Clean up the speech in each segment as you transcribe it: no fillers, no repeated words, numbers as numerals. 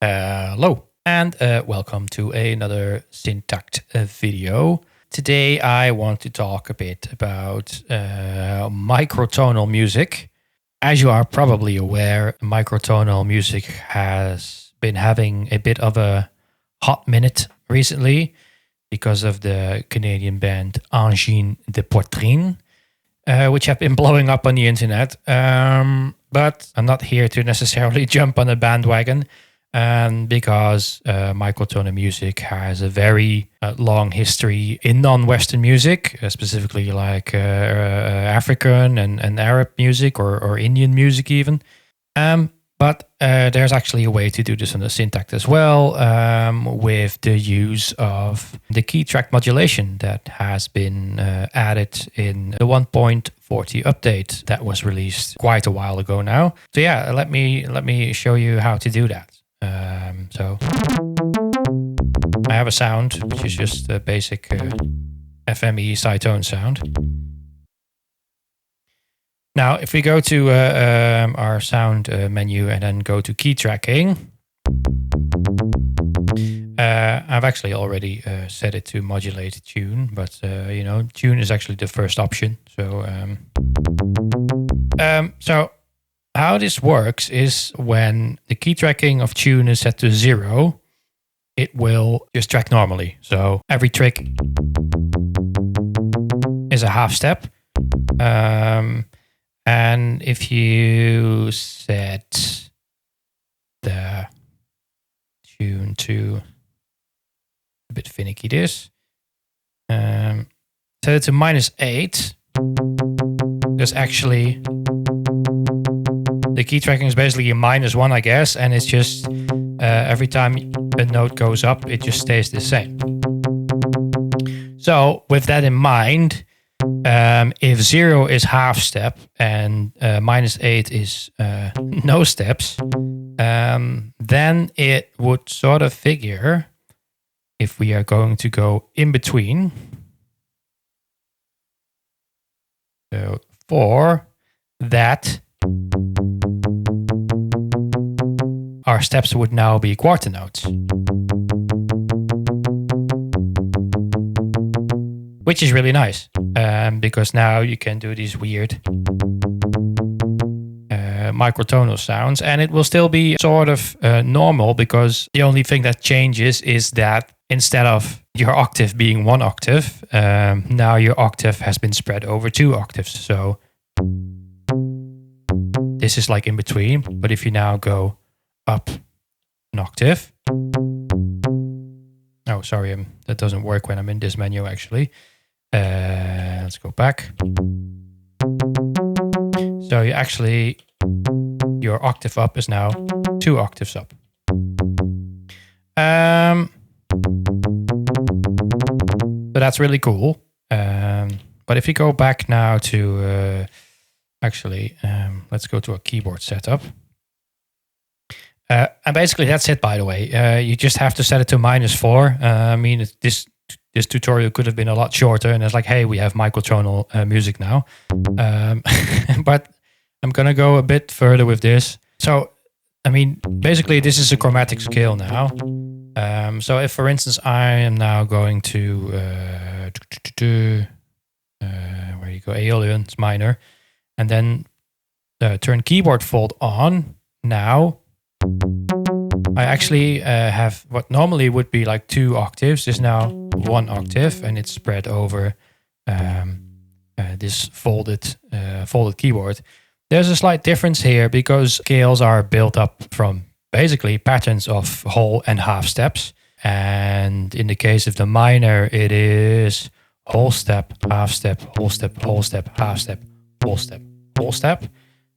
Hello and welcome to another Syntakt video. Today I want to talk a bit about microtonal music. As you are probably aware, microtonal music has been having a bit of a hot minute recently because of the Canadian band Angine de Poitrine, which have been blowing up on the internet. But I'm not here to necessarily jump on a bandwagon. Because microtonal music has a very long history in non-Western music, specifically like African and Arab music or Indian music even. But there's actually a way to do this on the Syntakt as well, with the use of the key track modulation that has been added in the 1.40 update that was released quite a while ago now. So yeah, let me show you how to do that. So I have a sound, which is just a basic FME side tone sound. Now, if we go to our sound menu and then go to key tracking, I've actually already set it to modulate tune, but tune is actually the first option. So how this works is when the key tracking of tune is set to 0, it will just track normally. So every trick is a half step. And if you set the tune to a bit finicky this, set it to -8, there's actually the key tracking is basically a -1, I guess, and it's just every time a note goes up, it just stays the same. So with that in mind, if 0 is half step and -8 is no steps, then it would sort of figure if we are going to go in between. So for that, our steps would now be quarter notes, which is really nice, because now you can do these weird microtonal sounds, and it will still be sort of normal, because the only thing that changes is that instead of your octave being 1 octave, now your octave has been spread over 2 octaves. So this is like in between, but if you now go up an octave. Oh, sorry, that doesn't work when I'm in this menu actually. Let's go back. So you actually, your octave up is now 2 octaves up. So that's really cool. But if you go back now to, let's go to a keyboard setup. And basically that's it, by the way. You just have to set it to -4. I mean, this tutorial could have been a lot shorter, and it's like, hey, we have microtonal music now. But I'm going to go a bit further with this. So, I mean, basically this is a chromatic scale now. So if, for instance, I am now going to, where you go, Aeolian, it's minor, and then turn keyboard fold on now, I actually have what normally would be like 2 octaves is now 1 octave, and it's spread over this folded keyboard. There's a slight difference here because scales are built up from basically patterns of whole and half steps. And in the case of the minor, it is whole step, half step, whole step, whole step, half step, whole step, whole step.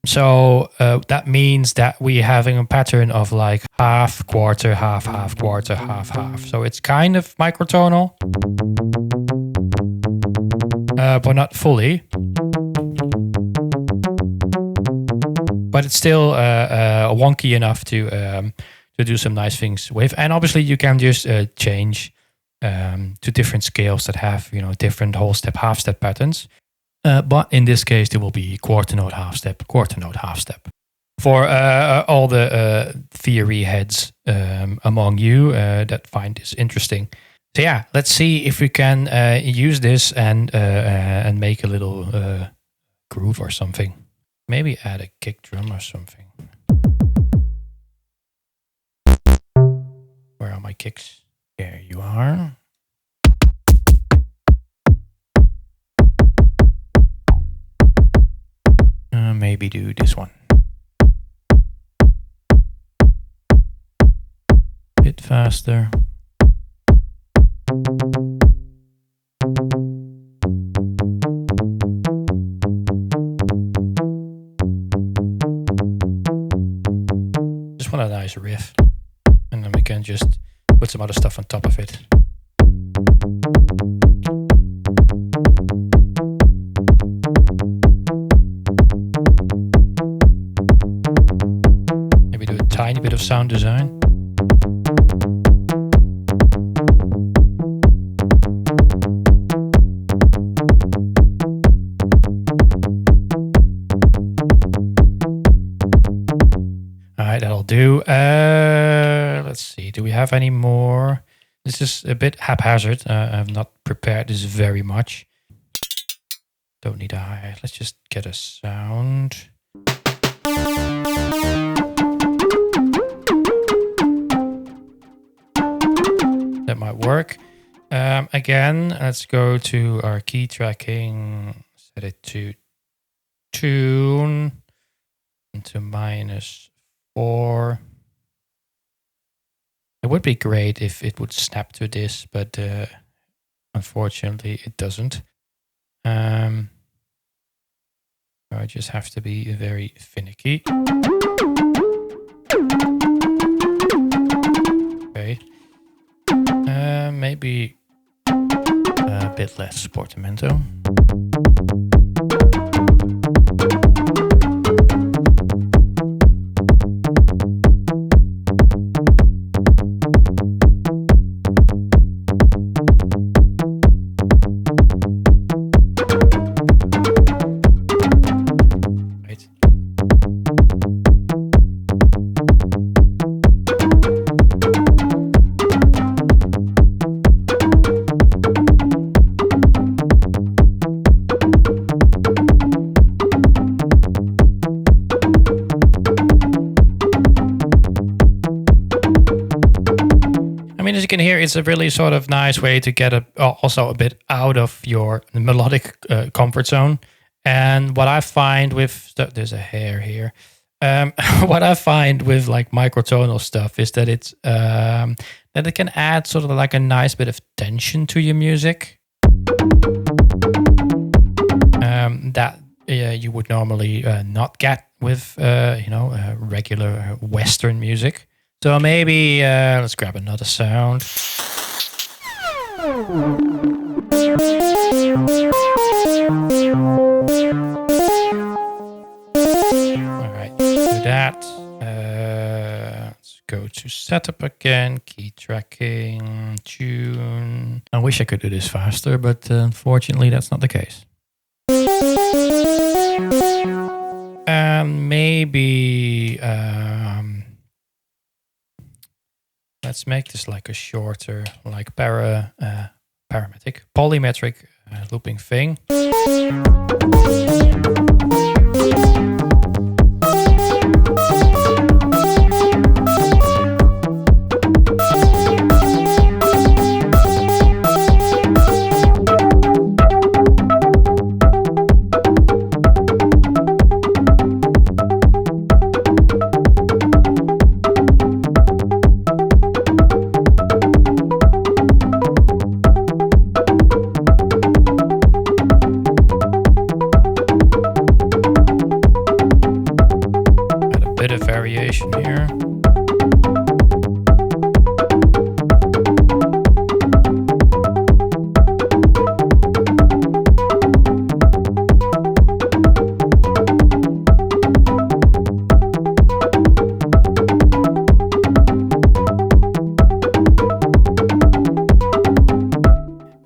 So that means that we're having a pattern of like half, quarter, half, half, quarter, half, half. So it's kind of microtonal, but not fully. But it's still wonky enough to do some nice things with. And obviously you can just change to different scales that have, different whole step, half step patterns. But in this case, there will be quarter note, half step, quarter note, half step. For all the theory heads among you that find this interesting. So yeah, let's see if we can use this and make a little groove or something. Maybe add a kick drum or something. Where are my kicks? There you are. Maybe do this one. Bit faster. Just want a nice riff, and then we can just put some other stuff on top of it. Maybe do a tiny bit of sound design. That'll do. Let's see. Do we have any more? This is a bit haphazard. I've not prepared this very much. Don't need a hi-hat. Let's just get a sound. That might work. Again, let's go to our key tracking. Set it to tune. To -4. It would be great if it would snap to this, but unfortunately it doesn't. I just have to be very finicky. Okay. Maybe a bit less portamento. As you can hear, it's a really sort of nice way to get also a bit out of your melodic comfort zone. And what I find with there's a hair here. What I find with like microtonal stuff is that it's that it can add sort of like a nice bit of tension to your music. That you would normally not get with regular Western music. So maybe let's grab another sound. All right, do that. Let's go to setup again, key tracking, tune. I wish I could do this faster, but unfortunately that's not the case. Maybe let's make this like a shorter, like polymetric looping thing. Variation here.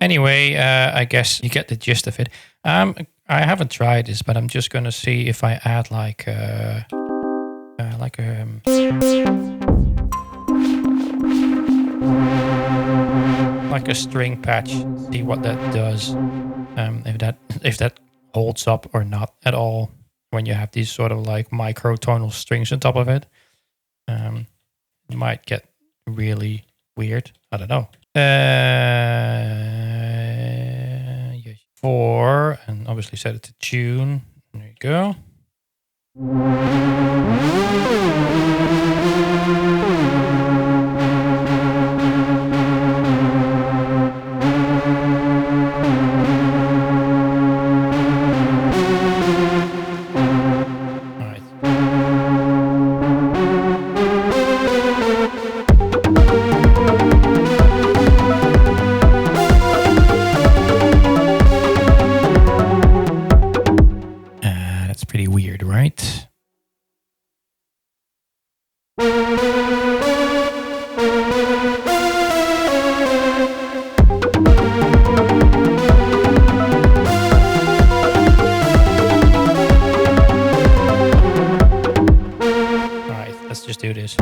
Anyway, I guess you get the gist of it. I haven't tried this, but I'm just gonna see if I add like like a string patch. See what that does. If that holds up or not at all when you have these sort of like microtonal strings on top of it. It might get really weird. I don't know. 4, and obviously set it to tune. There you go. Pretty weird, right? Alright, let's just do this.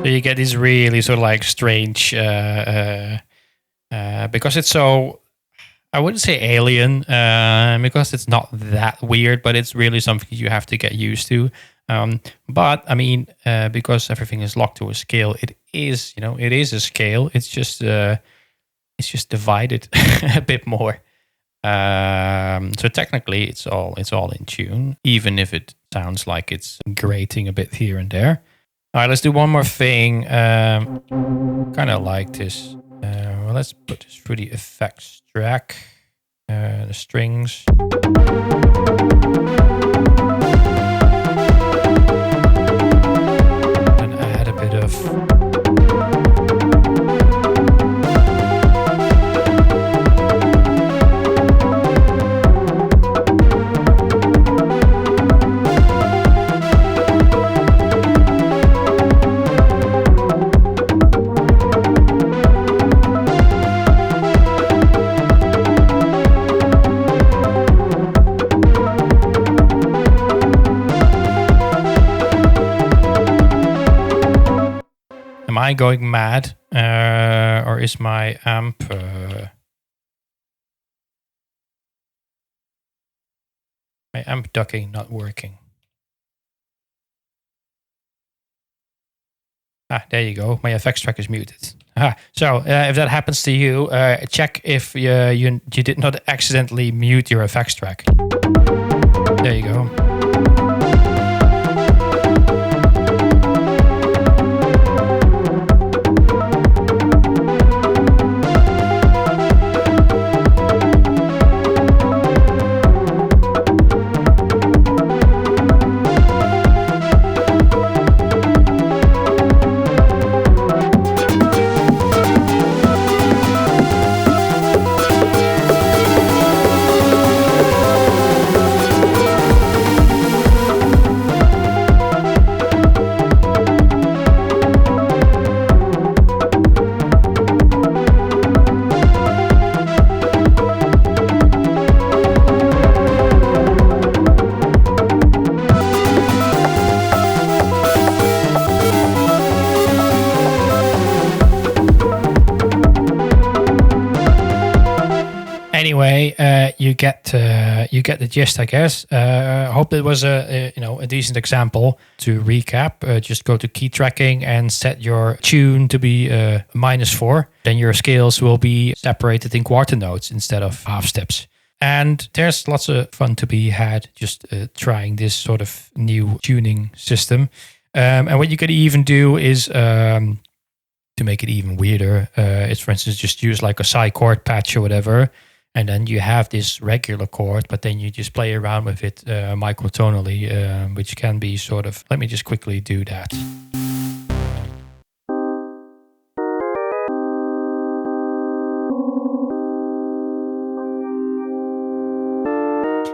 You get these really sort of like strange, because it's so, I wouldn't say alien, because it's not that weird, but it's really something you have to get used to. But I mean, because everything is locked to a scale, it is, it is a scale. It's just divided a bit more. So technically, it's all in tune, even if it sounds like it's grating a bit here and there. All right, let's do one more thing. Kind of like this. Well, let's put this through the effects track. The strings. And add a bit of... Am I going mad, or is my amp ducking not working? There you go. My effects track is muted. So if that happens to you, check if you did not accidentally mute your effects track. There you go. Anyway, you get the gist, I guess. Hope it was a decent example. To recap, just go to key tracking and set your tune to be -4. Then your scales will be separated in quarter notes instead of half steps. And there's lots of fun to be had just trying this sort of new tuning system. And what you could even do is, to make it even weirder, is, for instance, just use like a psi chord patch or whatever. And then you have this regular chord, but then you just play around with it microtonally, which can be sort of... Let me just quickly do that.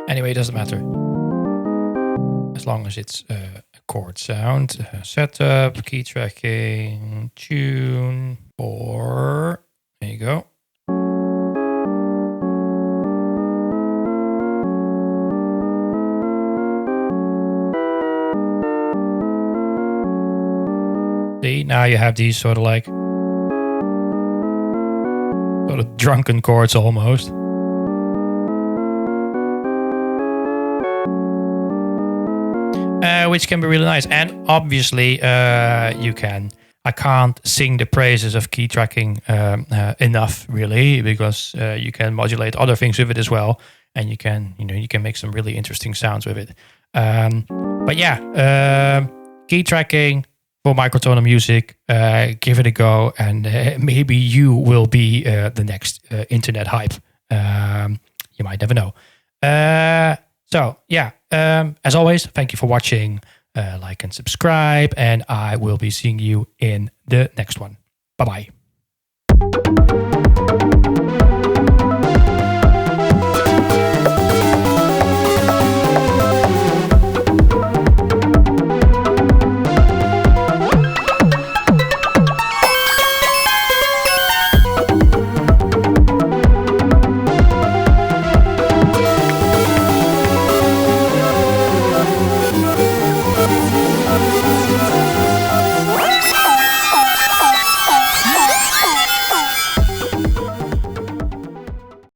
Anyway, it doesn't matter. As long as it's a chord sound. Setup, key tracking, tune, or there you go. See, now you have these sort of drunken chords almost. Which can be really nice. And obviously, I can't sing the praises of key tracking enough, really, because you can modulate other things with it as well, and you can make some really interesting sounds with it. But yeah, key tracking for microtonal music, give it a go, and maybe you will be the next internet hype. You might never know. So yeah, as always, thank you for watching. Like and subscribe, and I will be seeing you in the next one. Bye-bye.